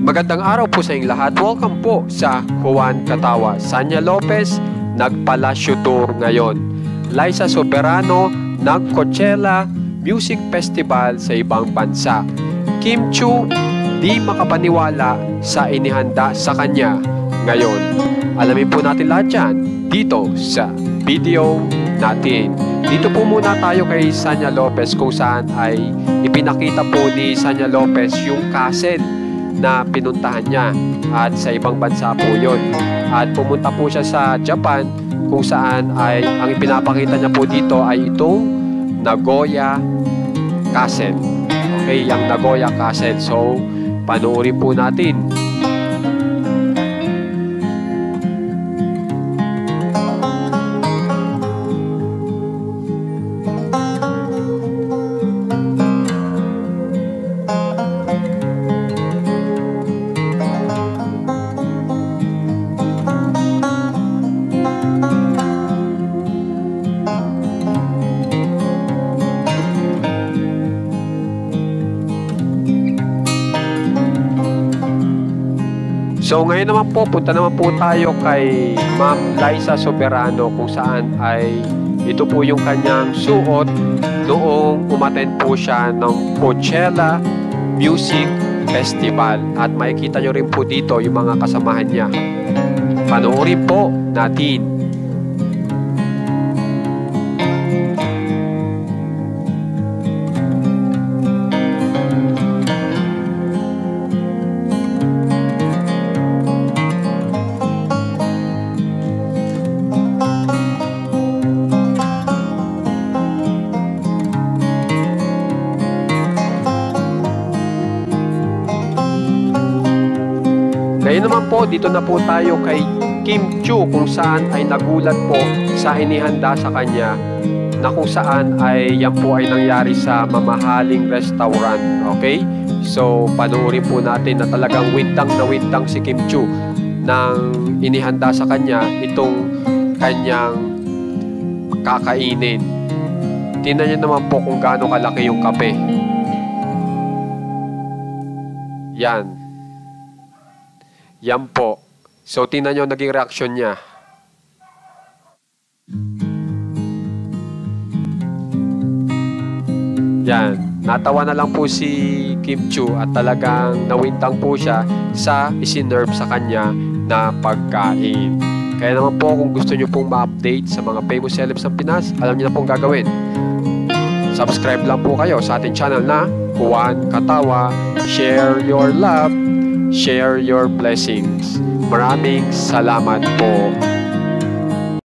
Magandang araw po sa inyong lahat. Welcome po sa Juan Katawa. Sanya Lopez, nag-Palacio Tour ngayon. Liza Soberano, nag-Coachella Music Festival sa ibang bansa. Kim Chiu, di makapaniwala sa inihanda sa kanya ngayon. Alamin po natin lahat yan dito sa video natin. Dito po muna tayo kay Sanya Lopez kung saan ay ipinakita po ni Sanya Lopez yung castle na pinuntahan niya at sa ibang bansa po yun. At pumunta po siya sa Japan kung saan ay ang ipinapakita niya po dito ay itong Nagoya Castle. Okay, yung Nagoya Castle. So, panoorin po natin. So ngayon naman po, punta naman po tayo kay Ma'am Liza Soberano kung saan ay ito po yung kanyang suot noong umattend po siya ng Coachella Music Festival. At makikita nyo rin po dito yung mga kasamahan niya. Panoorin po natin. Ngayon naman po, dito na po tayo kay Kim Chiu kung saan ay nagulat po sa inihanda sa kanya na kung saan ay yan po ay nangyari sa mamahaling restaurant. Okay? So, panoorin po natin na talagang wintang na wintang si Kim Chiu nang inihanda sa kanya itong kanyang kakainin. Tingnan niyo naman po kung gaano kalaki yung kape. Yan. Yan po. So, tingnan nyo naging reaksyon niya. Yan. Natawa na lang po si Kim Chiu at talagang nawintang po siya sa isinerve sa kanya na pagkain. Kaya naman po kung gusto nyo pong ma-update sa mga famous celebs ng Pinas, alam nyo na pong gagawin. Subscribe lang po kayo sa ating channel na Juan Katawa. Share your love. Share your blessings. Maraming salamat po.